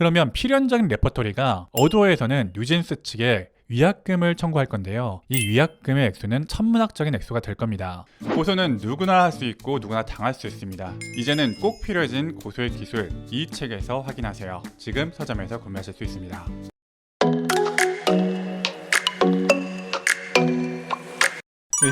그러면 필연적인 레퍼토리가 어도어에서는 뉴진스 측에 위약금을 청구할 건데요. 이 위약금의 액수는 천문학적인 액수가 될 겁니다. 고소는 누구나 할 수 있고 누구나 당할 수 있습니다. 이제는 꼭 필요해진 고소의 기술, 이 책에서 확인하세요. 지금 서점에서 구매하실 수 있습니다.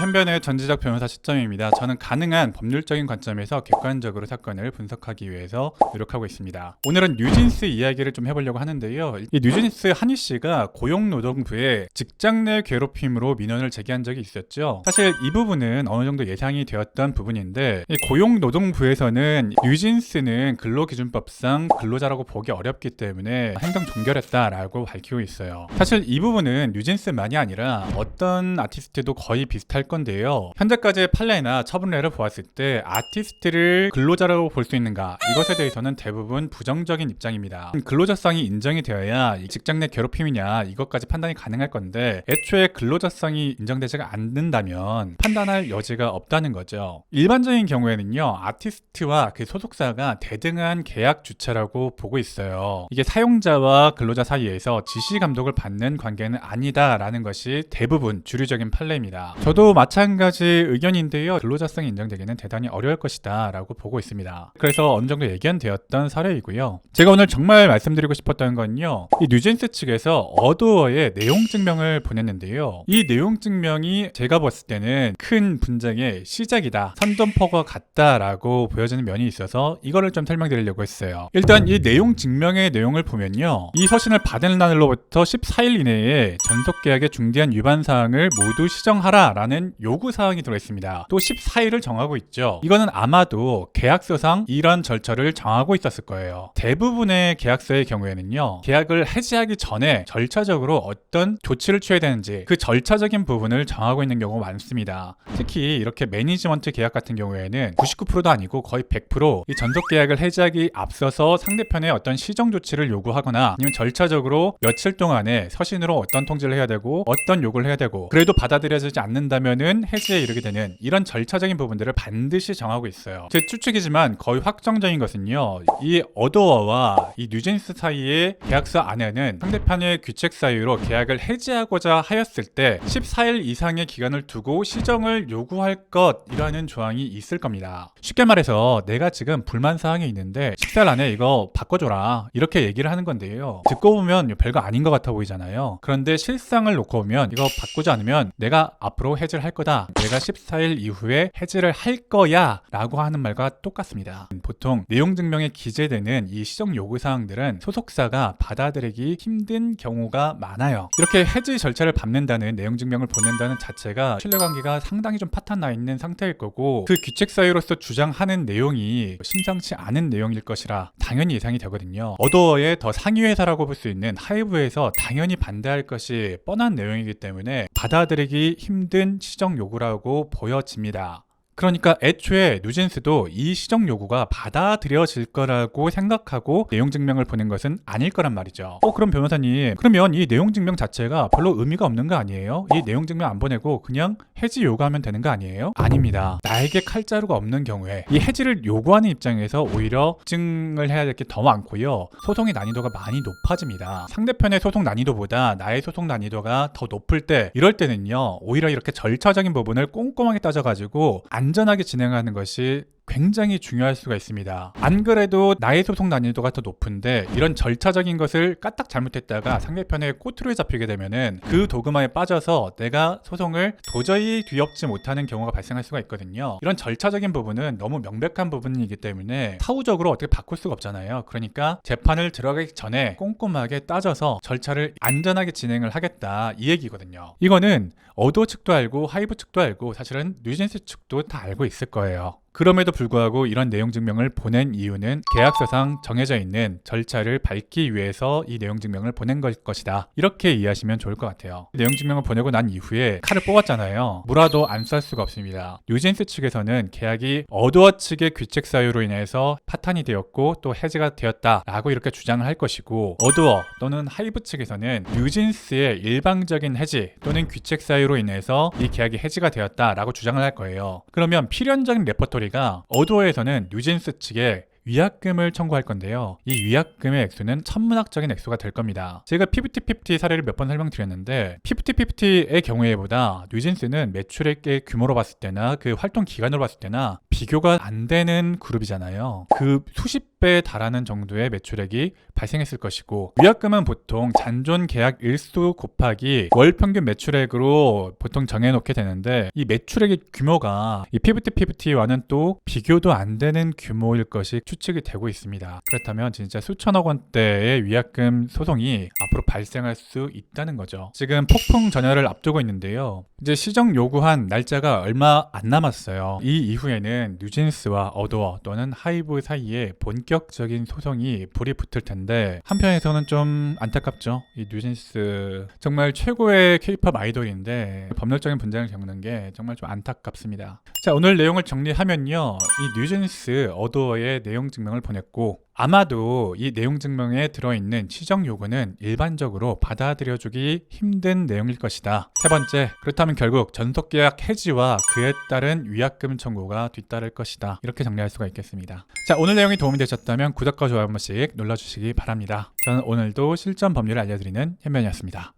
현변의 전지적 변호사 시점입니다. 저는 가능한 법률적인 관점에서 객관적으로 사건을 분석하기 위해서 노력하고 있습니다. 오늘은 뉴진스 이야기를 좀 해보려고 하는데요. 이 뉴진스 한희 씨가 고용노동부에 직장 내 괴롭힘으로 민원을 제기한 적이 있었죠. 사실 이 부분은 어느 정도 예상이 되었던 부분인데, 이 고용노동부에서는 뉴진스는 근로기준법상 근로자라고 보기 어렵기 때문에 행정 종결했다라고 밝히고 있어요. 사실 이 부분은 뉴진스만이 아니라 어떤 아티스트도 거의 비슷할 건데요. 현재까지의 판례나 처분례를 보았을 때 아티스트를 근로자라고 볼 수 있는가, 이것에 대해서는 대부분 부정적인 입장입니다. 근로자성이 인정이 되어야 직장 내 괴롭힘이냐 이것까지 판단이 가능할 건데, 애초에 근로자성이 인정되지가 않는다면 판단할 여지가 없다는 거죠. 일반적인 경우에는요, 아티스트와 그 소속사가 대등한 계약 주체라고 보고 있어요. 이게 사용자와 근로자 사이에서 지시 감독을 받는 관계는 아니다라는 것이 대부분 주류적인 판례입니다. 저도 마찬가지 의견인데요. 근로자성이 인정되기는 대단히 어려울 것이다 라고 보고 있습니다. 그래서 어느 정도 예견되었던 사례이고요. 제가 오늘 정말 말씀드리고 싶었던 건요, 이 뉴진스 측에서 어도어의 내용 증명을 보냈는데요. 이 내용 증명이 제가 봤을 때는 큰 분쟁의 시작이다, 선전포고가 같다라고 보여지는 면이 있어서 이거를 좀 설명드리려고 했어요. 일단 이 내용 증명의 내용을 보면요, 이 서신을 받은 날로부터 14일 이내에 전속계약의 중대한 위반 사항을 모두 시정하라 라는 요구사항이 들어있습니다. 또 14일을 정하고 있죠. 이거는 아마도 계약서상 이런 절차를 정하고 있었을 거예요. 대부분의 계약서의 경우에는요, 계약을 해지하기 전에 절차적으로 어떤 조치를 취해야 되는지 그 절차적인 부분을 정하고 있는 경우가 많습니다. 특히 이렇게 매니지먼트 계약 같은 경우에는 99%도 아니고 거의 100% 이 전속 계약을 해지하기 앞서서 상대편의 어떤 시정 조치를 요구하거나, 아니면 절차적으로 며칠 동안에 서신으로 어떤 통지를 해야 되고 어떤 요구를 해야 되고, 그래도 받아들여지지 않는다면은 해지에 이르게 되는 이런 절차적인 부분들을 반드시 정하고 있어요. 제 추측이지만 거의 확정적인 것은요, 이 어도어와 이 뉴진스 사이의 계약서 안에는 상대편의 규책 사유로 계약을 해지하고자 하였을 때 14일 이상의 기간을 두고 시정을 요구할 것이라는 조항이 있을 겁니다. 쉽게 말해서 내가 지금 불만 사항이 있는데 14일 안에 이거 바꿔줘라, 이렇게 얘기를 하는 건데요. 듣고 보면 별거 아닌 것 같아 보이잖아요. 그런데 실상을 놓고 보면 이거 바꾸지 않으면 내가 앞으로 해지를 할 거다, 내가 14일 이후에 해지를 할 거야 라고 하는 말과 똑같습니다. 보통 내용 증명에 기재되는 이 시정 요구사항들은 소속사가 받아들이기 힘든 경우가 많아요. 이렇게 해지 절차를 밟는다는 내용 증명을 보낸다는 자체가 신뢰관계가 상당히 좀 파탄 나 있는 상태일 거고, 그 규책 사유로서 주장하는 내용이 심상치 않은 내용일 것이라 당연히 예상이 되거든요. 어도어의 더 상위 회사라고 볼 수 있는 하이브에서 당연히 반대할 것이 뻔한 내용이기 때문에 받아들이기 힘든 시정 요구라고 보여집니다. 그러니까 애초에 뉴진스도 이 시정 요구가 받아들여질 거라고 생각하고 내용 증명을 보낸 것은 아닐 거란 말이죠. 그럼 변호사님, 그러면 이 내용 증명 자체가 별로 의미가 없는 거 아니에요? 이 내용 증명 안 보내고 그냥 해지 요구하면 되는 거 아니에요? 아닙니다. 나에게 칼자루가 없는 경우에 이 해지를 요구하는 입장에서 오히려 증을 해야 될 게 더 많고요, 소송의 난이도가 많이 높아집니다. 상대편의 소송 난이도보다 나의 소송 난이도가 더 높을 때, 이럴 때는요, 오히려 이렇게 절차적인 부분을 꼼꼼하게 따져가지고 안전하게 진행하는 것이 굉장히 중요할 수가 있습니다. 안 그래도 나의 소송 난이도가 더 높은데 이런 절차적인 것을 까딱 잘못했다가 상대편의 꼬투리에 잡히게 되면은 그 도그마에 빠져서 내가 소송을 도저히 뒤엎지 못하는 경우가 발생할 수가 있거든요. 이런 절차적인 부분은 너무 명백한 부분이기 때문에 사후적으로 어떻게 바꿀 수가 없잖아요. 그러니까 재판을 들어가기 전에 꼼꼼하게 따져서 절차를 안전하게 진행을 하겠다, 이 얘기거든요. 이거는 어도 측도 알고 하이브 측도 알고 사실은 뉴진스 측도 다 알고 있을 거예요. 그럼에도 불구하고 이런 내용 증명을 보낸 이유는 계약서상 정해져 있는 절차를 밟기 위해서 이 내용 증명을 보낸 것이다, 이렇게 이해하시면 좋을 것 같아요. 내용 증명을 보내고 난 이후에 칼을 뽑았잖아요. 무라도 안 쌀 수가 없습니다. 뉴진스 측에서는 계약이 어도어 측의 규책 사유로 인해서 파탄이 되었고 또 해지가 되었다라고 이렇게 주장을 할 것이고, 어도어 또는 하이브 측에서는 뉴진스의 일방적인 해지 또는 규책 사유로 인해서 이 계약이 해지가 되었다라고 주장을 할 거예요. 그러면 필연적인 레퍼토리가 어도어에서는 뉴진스 측에 위약금을 청구할 건데요. 이 위약금의 액수는 천문학적인 액수가 될 겁니다. 제가 피프티피프티 사례를 몇 번 설명드렸는데 피프티피프티의 경우에보다 뉴진스는 매출액의 규모로 봤을 때나 그 활동 기간으로 봤을 때나 비교가 안 되는 그룹이잖아요. 그 수십 배에 달하는 정도의 매출액이 발생했을 것이고, 위약금은 보통 잔존 계약 일수 곱하기 월 평균 매출액으로 보통 정해놓게 되는데, 이 매출액의 규모가 이 피프티피프티와는 또 비교도 안 되는 규모일 것이 추측이 되고 있습니다. 그렇다면 진짜 수천억 원대의 위약금 소송이 앞으로 발생할 수 있다는 거죠. 지금 폭풍 전야를 앞두고 있는데요. 이제 시정 요구한 날짜가 얼마 안 남았어요. 이 이후에는 뉴진스와 어도어 또는 하이브 사이에 본격적인 소송이 불이 붙을 텐데, 한편에서는 좀 안타깝죠. 이 뉴진스 정말 최고의 K-팝 아이돌인데 법률적인 분쟁을 겪는 게 정말 좀 안타깝습니다. 자, 오늘 내용을 정리하면요, 이 뉴진스 어도어의 내용 증명을 보냈고, 아마도 이 내용 증명에 들어있는 시정 요구는 일반적으로 받아들여주기 힘든 내용일 것이다. 세 번째, 그렇다면 결국 전속계약 해지와 그에 따른 위약금 청구가 뒤따를 것이다. 이렇게 정리할 수가 있겠습니다. 자, 오늘 내용이 도움이 되셨다면 구독과 좋아요 한 번씩 눌러주시기 바랍니다. 저는 오늘도 실전 법률을 알려드리는 현면이었습니다.